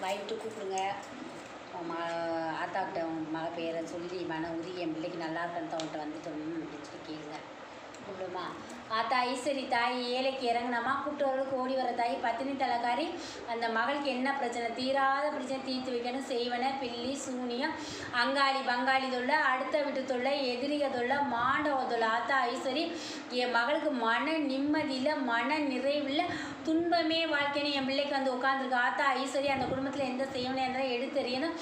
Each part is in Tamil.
வயிற்று கூப்பிடுங்க. ஆத்தாக்கிட்ட மழை பெய்யற சொல்லி மன உருகி என் பிள்ளைக்கு நல்லா இருக்கன்னு அவன்கிட்ட வந்துட்டோம் அப்படின்னு சொல்லி கேளுங்க. கூப்பிடுமா? ஆத்தா ஈஸ்வரி தாய் ஏழைக்கு இறங்கினம்மா கூப்பிட்டு வரலுக்கு ஓடி வர தாய் பத்தினி தலைக்காரி அந்த மகளுக்கு என்ன பிரச்சனை தீராத பிரச்சனை தீர்த்து வைக்கணும். செய்வன பில்லி சூனியம் அங்காளி பங்காளி தொல்லை அடுத்த வீட்டு தொல்லை எதிரிக தொல்லை மாண்டவ தொல்லை. ஆத்தா ஈஸ்வரி என் மகளுக்கு மன நிம்மதியில் மன நிறைவில் துன்பமே வாழ்க்கைன்னு என் பிள்ளைக்கு வந்து உட்காந்துருக்கு. ஆத்தா ஈஸ்வரி அந்த குடும்பத்தில் எந்த செய்வனே இருந்தாலும் எடுத்தறியணும்.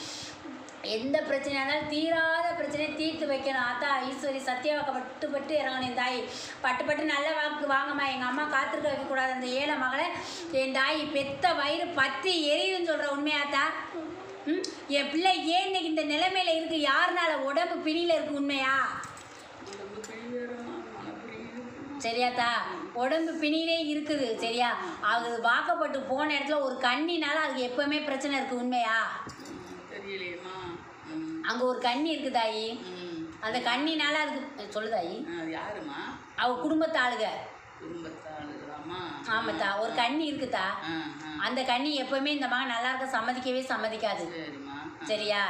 எந்த பிரச்சனையாக இருந்தாலும் தீராத பிரச்சனையை தீர்த்து வைக்கணும். ஆத்தா ஈஸ்வரி சத்தியாவாக்க பட்டு இறங்கணும். என் தாய் பட்டு நல்ல வாக்கு வாங்கம்மா. எங்கள் அம்மா காத்திருக்க வைக்கக்கூடாது. அந்த ஏழை மகளை என் தாய் பெத்த வயிறு பற்றி எரியுதுன்னு சொல்கிற உண்மையாத்தா. என் பிள்ளை ஏன் இன்னைக்கு இந்த நிலைமையில இருக்குது? யாருனால? உடம்பு பிணியில் இருக்குது. உண்மையா? சரியாத்தா? உடம்பு பிணியிலே இருக்குது. சரியா? அது வாக்கப்பட்டு போன இடத்துல ஒரு கண்ணினால அதுக்கு எப்பவுமே பிரச்சனை இருக்குது. உண்மையா? அங்கே ஒரு கண்ணி இருக்குது தாயி. அந்த கண்ணினால அதுக்கு சொல்லுதாயி. யாருமா? அவ குடும்பத்து ஆளுக. ஆமாத்தா. ஒரு கண்ணி இருக்குதா. அந்த கண்ணி எப்பவுமே இந்த மகன் நல்லா இருக்க சம்மதிக்கவே சம்மதிக்காது. சரியா?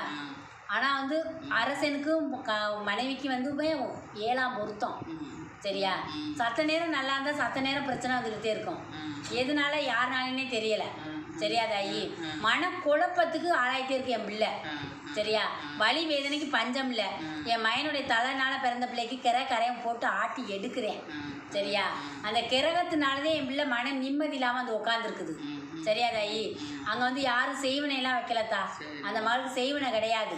ஆனால் வந்து அரசனுக்கும் மனைவிக்கு வந்து 7ஆம் பொருத்தம். சரியா? சத்த நேரம் நல்லா இருந்தால் சத்த நேரம் பிரச்சனை வந்துக்கிட்டே இருக்கும். எதனால யாருனாலே தெரியலை. சரியா தாயி? மனக்குழப்பத்துக்கு ஆளாயிட்டே இருக்கு என் பிள்ளை. சரியா? வலி வேதனைக்கு பஞ்சம் இல்லை. என் மயனுடைய தலைனால பிறந்த பிள்ளைக்கு கரையம் போட்டு ஆட்டி எடுக்கிறேன். சரியா? அந்த கிரகத்தினாலதே என் பிள்ளை மன நிம்மதி இல்லாமல் வந்து உட்காந்துருக்குது. சரியா தாயி? அங்கே வந்து யாரும் செய்வனையெல்லாம் வைக்கலத்தா. அந்த மகளுக்கு செய்வனை கிடையாது.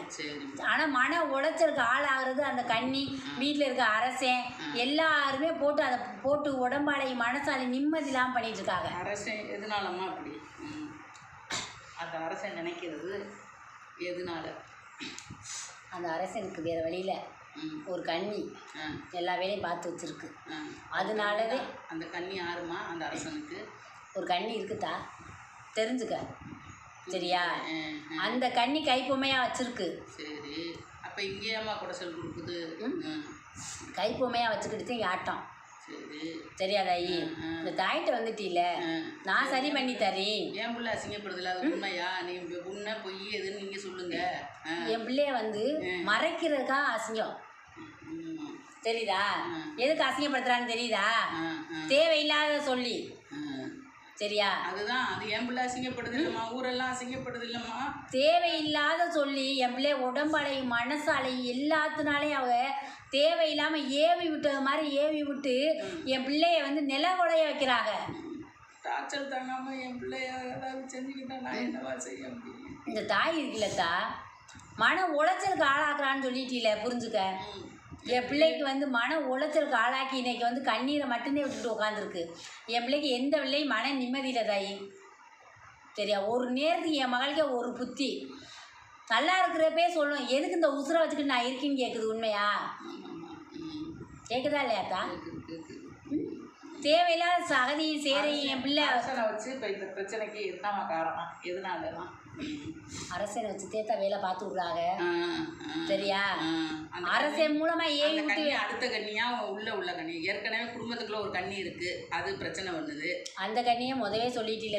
ஆனால் மன உளைச்சலுக்கு ஆளாகிறது அந்த கண்ணி வீட்டில் இருக்க அரசன் எல்லாருமே போட்டு அதை போட்டு உடம்பாளைய மனசாலை நிம்மதி இல்லாமல் பண்ணிட்டு இருக்காங்க. அரசன் எதனாலம்மா அப்படி அந்த அரசன் நினைக்கிறது எதனால? அந்த அரசனுக்கு வேறு வழியில் ஒரு கண்ணி எல்லா வேலையும் பார்த்து வச்சிருக்கு. அதனாலவே அந்த கண்ணி யாருமா? அந்த அரசனுக்கு ஒரு கண்ணி இருக்குதா, தெரிஞ்சுக்க. சரியா? அந்த கண்ணி கைப்பொம்மையாக வச்சிருக்கு. சரி, அப்போ இங்கேயாம்மா கூட சொல் கொடுக்குது. கைப்பொம்மையாக வச்சுக்கிட்டு இங்கே ஆட்டம். சரியா தாயி? இந்த தாயிட்ட வந்துட்டீல, நான் சரி பண்ணி தரேன். என் பிள்ளை அசிங்கப்படுதுல, அது உண்மையா? நீ உண்மை பொய் எதுன்னு நீங்கள் சொல்லுங்க. என் பிள்ளைய வந்து மறைக்கிறதுக்கா அசிங்கம். தெரியுதா? எதுக்கு அசிங்கப்படுத்துறான்னு தெரியுதா? தேவையில்லாத சொல்லி. சரியா? அதுதான், அது என் பிள்ளை அசிங்கப்படுது இல்லைம்மா, ஊரெல்லாம் அசிங்கப்படுது இல்லைம்மா. தேவையில்லாத சொல்லி என் பிள்ளைய உடம்பலையும் மனசாலையும் எல்லாத்தினாலையும் அவ தேவையில்லாமல் ஏவி விட்டது மாதிரி ஏவி விட்டு என் பிள்ளைய வந்து நிலகுலைய வைக்கிறாங்க. டார்ச்சர் தாங்காம என் பிள்ளைய ஏதாவது செஞ்சுக்கிட்டா நான் என்னவா செய்ய முடியும்? இந்த தாய் இருக்குல்லத்தா, மன உளைச்சலுக்கு ஆளாக்குறான்னு சொல்லிட்டீல, புரிஞ்சுக்க. என் பிள்ளைக்கு வந்து மன உளைச்சலுக்கு ஆளாக்கி இன்னைக்கு வந்து கண்ணீரை மட்டும்தான் விட்டுட்டு உட்காந்துருக்கு. என் பிள்ளைக்கு எந்த பிள்ளையும் மன நிம்மதியில் தாயி. சரியா? ஒரு நேரத்துக்கு என் மகளுக்கே ஒரு புத்தி நல்லா இருக்கிறப்பே சொல்லும், எதுக்கு இந்த உசுரை வச்சுக்கிட்டு நான் இருக்கேன்னு கேட்குது. உண்மையா? கேட்குதா இல்லையாத்தா? தேவையில்லாத சகதியும் சேரையும் என் பிள்ளை வச்சு இப்போ இந்த பிரச்சனைக்கு என்னமா காரணம்? எதனாலதான் அரசனை வச்சு தேத்தா வேலை பார்த்து விட்றாங்க. சரியா? அரசன் மூலமா ஏவி விட்டு அடுத்த கண்ணியா உள்ள கண்ணி ஏற்கனவே குடும்பத்துக்குள்ள ஒரு கண்ணி இருக்கு, அது பிரச்சனை பண்ணுது. அந்த கண்ணியை முதவே சொல்லிட்டு.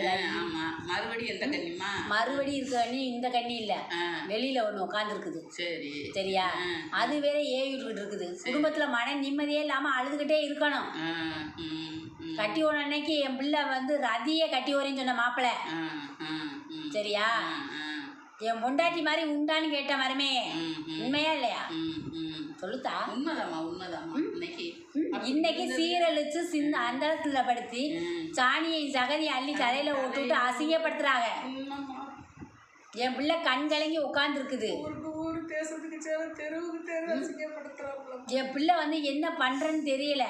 ஆமா, மறுபடியும் எந்த கண்ணிமா? மறுபடியும் இருக்க கண்ணி இந்த கண்ணி இல்ல, வெளியில ஒண்ணு உட்கார்ந்து இருக்குது. சரி, சரியா? அது வேற ஏவி விட்டுக்கிட்டு இருக்குது. குடும்பத்துல மன நிம்மதியே இல்லாம அழுதுகிட்டே இருக்கணும். கட்டி ஓட அன்னைக்கு என் பிள்ளை வந்து ரதியே கட்டி ஓரின்னு சொன்ன மாப்பிள்ளை. சரியா? என் பொண்டாட்டி மாதிரி உண்டான்னு கேட்ட மரமே, உண்மையா இல்லையா? சொல்லுத்தா. உண்மைதாம்மா. இன்னைக்கு சீரழிச்சு சின்ன அந்தரத்துல படுத்தி சாணியை சகதி அள்ளி தலையில ஓட்டுவிட்டு அசிங்கப்படுத்துறாங்க. என் பிள்ளை கண் கலங்கி உட்காந்துருக்குது. என் பிள்ளை வந்து என்ன பண்றேன்னு தெரியல.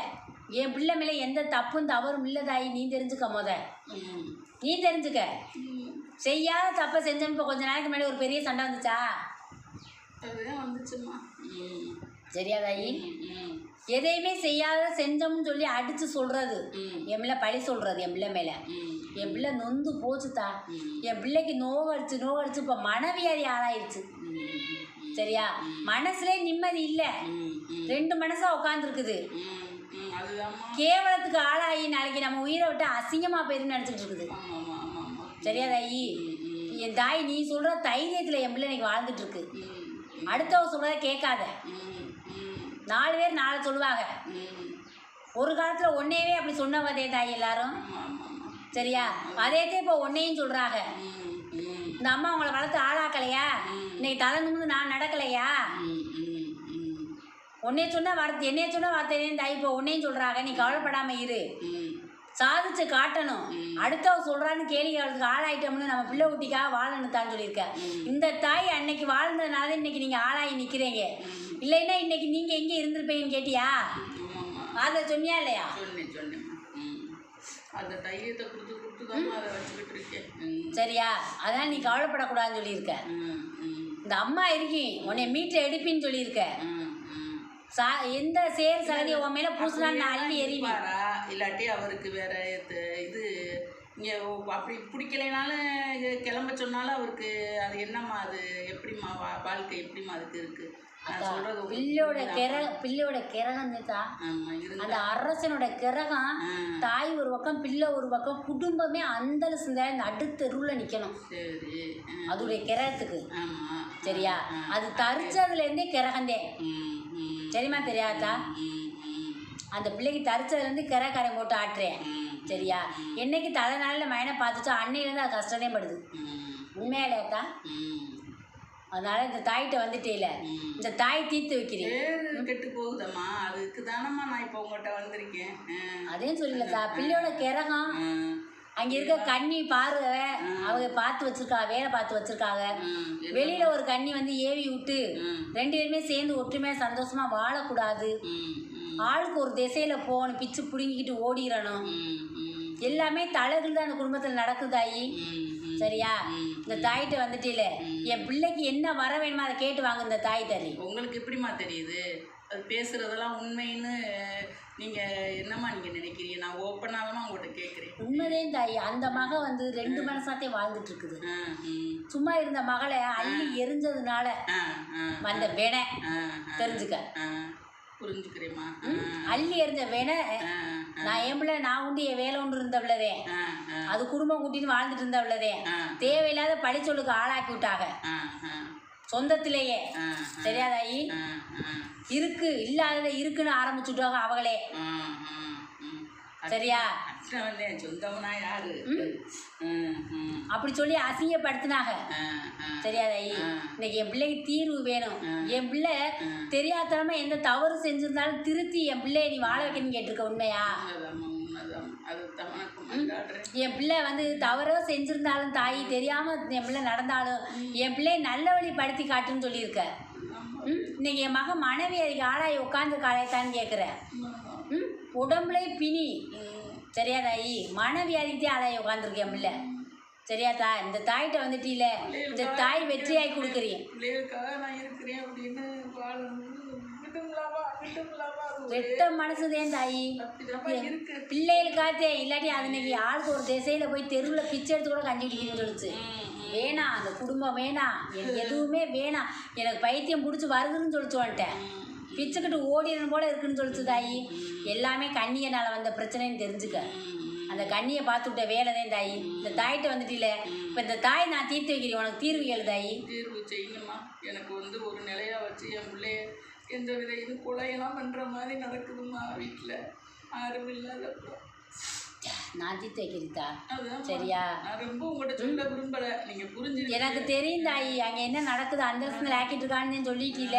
என் பிள்ளை மேலே எந்த தப்பும் தவறும் இல்லதாயி. நீ தெரிஞ்சுக்க நீ தெரிஞ்சுக்க. செய்யாத தப்பை செஞ்சேன்னு இப்போ கொஞ்ச நாளைக்கு முன்னாடி ஒரு பெரிய சண்டை வந்துச்சா? சரியா தாயி? எதையுமே செய்யாத செஞ்சோம்னு சொல்லி அடித்து சொல்கிறது, என் பிள்ளை பழி சொல்கிறது என் பிள்ளை மேலே. என் பிள்ளை நொந்து போச்சுத்தா. என் பிள்ளைக்கு நோவடிச்சு இப்போ மனவியாதி ஆளாயிடுச்சு. சரியா? மனசுலே நிம்மதி இல்லை. 2 மனசா உட்காந்துருக்குது. கேவலத்துக்கு ஆளாகி நாளைக்கு நம்ம உயிரை விட்டு அசிங்கமாக போயிருன்னு நினச்சிட்டு இருக்குது. சரியா தாயி? என் தாய் நீ சொல்கிற தைரியத்தில் என் பிள்ளை இன்னைக்கு வாழ்ந்துட்டு இருக்கு. ம் அடுத்தவ சொல்கிறத கேட்காத. ம் ம் 4 பேர் 4 சொல்லுவாங்க. ம் ஒரு காலத்தில் ஒன்னையவே அப்படி சொன்னவதே தாய் எல்லாரும். ஆமாம் ஆமாம் ஆமாம். சரியா? அதேதே இப்போ ஒன்னையும் சொல்கிறாங்க. ம் ம் இந்த அம்மா உங்களை வளர்த்து ஆளாக்கலையா? இன்னைக்கு தலை நிமிர்ந்து நான் நடக்கலையா? ம் ம் ம் உன்னைய சொன்ன வார்த்தை என்னைய சொன்ன வார்த்தையே தாய் இப்போ உன்னையும் சொல்கிறாங்க. நீ கவலைப்படாமல் இரு. ம் சாதிச்சு காட்டணும். அடுத்தவ சொல்கிறான்னு கேள்வி அவளுக்கு ஆளாயிட்டோம்னு நம்ம பிள்ளை குட்டிக்காக வாழணும் தான் சொல்லியிருக்கேன். இந்த தாய் அன்னைக்கு வாழ்ந்ததுனால இன்னைக்கு நீங்கள் ஆளாகி நிற்கிறீங்க. இல்லைன்னா இன்னைக்கு நீங்கள் எங்கே இருந்திருப்பீங்கன்னு கேட்டியா? ஆமாம்மா. அதை சொன்னியா இல்லையா? சொன்னேம்மா. ம் அந்த தைரியத்தை கொடுத்து தான் அதை வச்சுக்கிட்டு இருக்கேன். சரியா? அதான் நீ கவலைப்படக்கூடாதுன்னு சொல்லியிருக்க. ம் ம் இந்த அம்மா இருக்கி உன்னை மீட்டு எடுப்பின்னு சொல்லியிருக்க. ம் ம் எந்த சேர் சகதியை உன் மேலே பூசினாலும் நான் அள்ளி எறிவேன். இல்லாட்டி அவருக்கு வேற இது இங்கே அப்படி பிடிக்கலைனாலும் கிளம்ப சொன்னாலும் அவருக்கு அது என்னம்மா, அது எப்படிம்மா வாழ்க்கை எப்படிம்மா அதுக்கு இருக்கு? நான் சொல்றது பிள்ளையோட கிரகம் தான். ஆமாம் இருந்து அந்த அரசனோட கிரகம். தாய் ஒரு பக்கம் பிள்ளை ஒரு பக்கம், குடும்பமே அந்த நடுத்தெருவில் நிற்கணும். சரி. அதோடைய கிரகத்துக்கு. ஆமாம். சரியா? அது தரிச்சதுலேருந்தே கிரகந்தே. ம் ம் சரிம்மா? தெரியாதா? ம் ம் அந்த பிள்ளைக்கு தரிச்சதுலேருந்து கிரகரை போட்டு ஆட்டுறேன். சரியா? என்னைக்கு தலை நாளில் மயனை பார்த்துச்சோ அன்னையிலேருந்து அது கஷ்டமே படுது. உண்மையாலேக்கா? அதனால் இந்த தாய்கிட்ட வந்துட்டேல இந்த தாய் தீர்த்து வைக்கிறேன். கெட்டு போகுதம்மா, அதுக்கு தானம்மா நான் இப்போ உங்கள்கிட்ட வந்திருக்கேன். அதையும் சொல்லலக்கா. பிள்ளையோட கிரகம் அங்கே இருக்க கன்னி பார்வை அவங்க பார்த்து வச்சிருக்காங்க, வேலை பார்த்து வச்சிருக்காங்க. வெளியில் ஒரு கன்னி வந்து ஏவி விட்டு 2 பேருமே சேர்ந்து ஒற்றுமையாக சந்தோஷமாக வாழக்கூடாது. ஆளுக்கு ஒரு திசையில் போகணும், பிச்சு பிடுங்கிக்கிட்டு ஓடிடணும். எல்லாமே தலைகள் தான் அந்த குடும்பத்தில் நடக்குதாயி. சரியா? இந்த தாய்கிட்ட வந்துட்டே என் பிள்ளைக்கு என்ன வர வேணுமோ அதை கேட்டு வாங்க. இந்த தாய் தள்ளி உங்களுக்கு எப்படிம்மா தெரியுது? அது பேசுகிறதெல்லாம் உண்மைன்னு நீங்கள் என்னம்மா நீங்கள் நினைக்கிறீங்க? நான் ஓப்பனாக தான் உங்கள்கிட்ட கேட்குறேன். உண்மைதே தாய். அந்த மக வந்து 2 மனசாத்தே வாழ்ந்துட்டு இருக்குது. சும்மா இருந்த மகளை அள்ளி எரிஞ்சதுனால வந்த வெனை தெரிஞ்சுக்க. புரிஞ்சுக்கிறேம்மா. அள்ளி எறிஞ்ச வேணை நான் என் பிள்ளை நான் உண்டு என் வேலை ஒன்று இருந்தவளதே. அது குடும்பம் கூட்டின்னு வாழ்ந்துட்டு இருந்தவளதே. தேவையில்லாத பழிச்சொல்லுக்கு ஆளாக்கி விட்டாங்க சொந்தத்திலேயே. சரியாதாயி? இருக்கு இல்லாததை இருக்குன்னு ஆரம்பிச்சுட்டாங்க அவங்களே. சரியா? சொந்தம்னா யாரு? அப்படி சொல்லி அசிங்கப்படுத்தினாங்க. சரியாதாயி? இன்னைக்கு என் பிள்ளைக்கு தீர்வு வேணும். என் பிள்ளை தெரியாதனமா எந்த தவறு செஞ்சிருந்தாலும் திருத்தி என் பிள்ளைய நீ வாழ வைக்கணும்னு கேட்டிருக்க. உண்மையா? என் பிள்ளை வந்து தவறோ செஞ்சிருந்தாலும் தாய் தெரியாம என் பிள்ளை நடந்தாலும் என் பிள்ளைய நல்ல வழி படுத்தி காட்டுன்னு சொல்லியிருக்க. இன்னைக்கு என் மகன் மனைவி அதுக்கு ஆளாயி உட்காந்து காலையத்தான்னு கேட்குறேன். உடம்புல பிணி. சரியாதாயி? மனவியாதிக்கிட்டே ஆளாயி உட்காந்துருக்கு என் பிள்ளை. சரியாத்தா? இந்த தாய்கிட்ட வந்துட்டீல இந்த தாய் வெற்றியாகி கொடுக்குறீங்க. வெட்ட மனசுதேன் தாயி. பிள்ளைகளுக்காத்தே இல்லாட்டி அது இன்னைக்கு ஆளுக்கு ஒரு திசையில் போய் தெருவில் பிச்சை எடுத்து கூட கஞ்சி குடிக்கணும்னு சொல்லிச்சு. வேணாம், அந்த குடும்பம் வேணாம், எனக்கு எதுவுமே வேணாம், எனக்கு பைத்தியம் பிடிச்சி வருதுன்னு சொல்லிச்சு. வந்துட்டேன் பிச்சுக்கிட்டு ஓடிடணும் போல இருக்குன்னு சொல்லிச்சு தாயி. எல்லாமே கண்ணியனால் வந்த பிரச்சனைன்னு தெரிஞ்சுக்க. அந்த கண்ணியை பார்த்து விட்ட வேலை தான் தாயி. இந்த தாய்கிட்ட வந்துட்டீல இப்போ இந்த தாய் நான் தீர்த்து வைக்கிறேன். உனக்கு தீர்வு கேளு தாயி. தீர்வு செய்யணுமா? எனக்கு வந்து ஒரு நிலையா வச்சு என் பிள்ளைய எந்த வித இது கொலையெல்லாம் பண்ணுற மாதிரி நடக்குதுமா வீட்டில். யாரும் இல்லாதப்போ நான் தீர்த்து வைக்கிறீத்தா. சரியா? நான் ரொம்ப உங்கள்கிட்ட சொல்ல விரும்பலை, நீங்கள் புரிஞ்சு. எனக்கு தெரியும் தாயி அங்கே என்ன நடக்குது, அந்த இடத்துல ஆக்கிட்டு இருக்கான்னு சொல்லிட்டீல.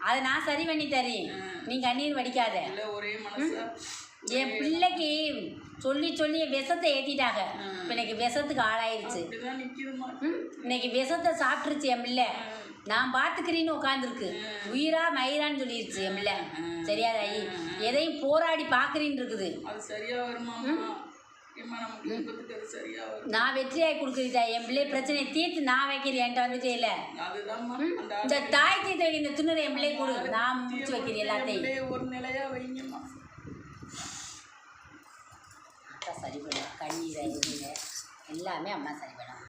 அதை நான் சரி பண்ணி தரேன், நீ கண்ணீர் வடிக்காத. ஒரே மனசா என் பிள்ளைக்கு சொல்லி சொல்லி விஷத்தை ஏற்றிட்டாங்க. இப்போ இன்னைக்கு விஷத்துக்கு ஆளாயிருச்சு. இன்னைக்கு விஷத்தை சாப்பிட்ருச்சு என் பிள்ளை. நான் பார்த்துக்கிறேன்னு உட்காந்துருக்கு. உயிரா மயிரான்னு சொல்லிடுச்சு என் பிள்ளை. சரியா தாயி? எதையும் போராடி பார்க்குறேன்னு இருக்குது. நான் வெற்றியாகி கொடுக்குறீதா என் பிள்ளை பிரச்சனையை தீர்த்து நான் வைக்கிறேன். என்கிட்ட வந்துட்டே இல்லை இந்த தாய் தீர்த்து வைக்க இந்த துணுரை என் பிள்ளை கொடு, நான் முடிச்சு வைக்கிறேன் எல்லாத்தையும். ஒரு நிலையா வைங்கம்மா. அக்கா சரி பண்ணும், கண்ணீரை எல்லாமே அம்மா சரி பண்ணும்.